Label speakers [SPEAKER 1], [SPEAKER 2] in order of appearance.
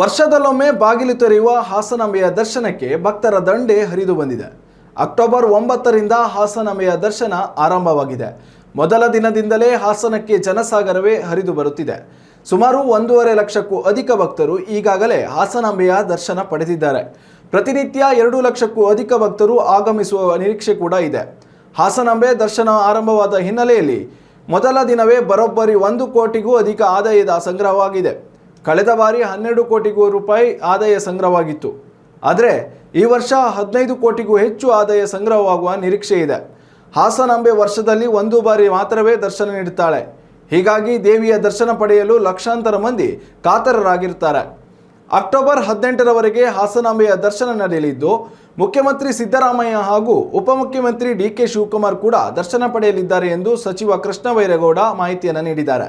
[SPEAKER 1] ವರ್ಷದಲ್ಲೊಮ್ಮೆ ಬಾಗಿಲು ತೆರೆಯುವ ಹಾಸನಾಂಬೆಯ ದರ್ಶನಕ್ಕೆ ಭಕ್ತರ ದಂಡೇ ಹರಿದು ಬಂದಿದೆ. ಅಕ್ಟೋಬರ್ 9ರಿಂದ ಹಾಸನಾಂಬೆಯ ದರ್ಶನ ಆರಂಭವಾಗಿದೆ. ಮೊದಲ ದಿನದಿಂದಲೇ ಹಾಸನಕ್ಕೆ ಜನಸಾಗರವೇ ಹರಿದು ಬರುತ್ತಿದೆ. ಸುಮಾರು 1.5 ಲಕ್ಷಕ್ಕೂ ಅಧಿಕ ಭಕ್ತರು ಈಗಾಗಲೇ ಹಾಸನಾಂಬೆಯ ದರ್ಶನ ಪಡೆದಿದ್ದಾರೆ. ಪ್ರತಿನಿತ್ಯ 2 ಲಕ್ಷಕ್ಕೂ ಅಧಿಕ ಭಕ್ತರು ಆಗಮಿಸುವ ನಿರೀಕ್ಷೆ ಕೂಡ ಇದೆ. ಹಾಸನಾಂಬೆ ದರ್ಶನ ಆರಂಭವಾದ ಹಿನ್ನೆಲೆಯಲ್ಲಿ ಮೊದಲ ದಿನವೇ ಬರೋಬ್ಬರಿ 1 ಕೋಟಿಗೂ ಅಧಿಕ ಆದಾಯದ ಸಂಗ್ರಹವಾಗಿದೆ. ಕಳೆದ ಬಾರಿ 12 ಕೋಟಿಗೂ ರೂಪಾಯಿ ಆದಾಯ ಸಂಗ್ರಹವಾಗಿತ್ತು. ಆದರೆ ಈ ವರ್ಷ 15 ಕೋಟಿಗೂ ಹೆಚ್ಚು ಆದಾಯ ಸಂಗ್ರಹವಾಗುವ ನಿರೀಕ್ಷೆ ಇದೆ. ಹಾಸನಾಂಬೆ ವರ್ಷದಲ್ಲಿ 1 ಬಾರಿ ಮಾತ್ರವೇ ದರ್ಶನ ನೀಡುತ್ತಾಳೆ. ಹೀಗಾಗಿ ದೇವಿಯ ದರ್ಶನ ಪಡೆಯಲು ಲಕ್ಷಾಂತರ ಮಂದಿ ಕಾತರರಾಗಿರುತ್ತಾರೆ. ಅಕ್ಟೋಬರ್ 18ರವರೆಗೆ ಹಾಸನಾಂಬೆಯ ದರ್ಶನ ನಡೆಯಲಿದ್ದು, ಮುಖ್ಯಮಂತ್ರಿ ಸಿದ್ದರಾಮಯ್ಯ ಹಾಗೂ ಉಪಮುಖ್ಯಮಂತ್ರಿ ಡಿ ಕೆ ಶಿವಕುಮಾರ್ ಕೂಡ ದರ್ಶನ ಪಡೆಯಲಿದ್ದಾರೆ ಎಂದು ಸಚಿವ ಕೃಷ್ಣ ಬೈರೇಗೌಡ ಮಾಹಿತಿಯನ್ನು ನೀಡಿದ್ದಾರೆ.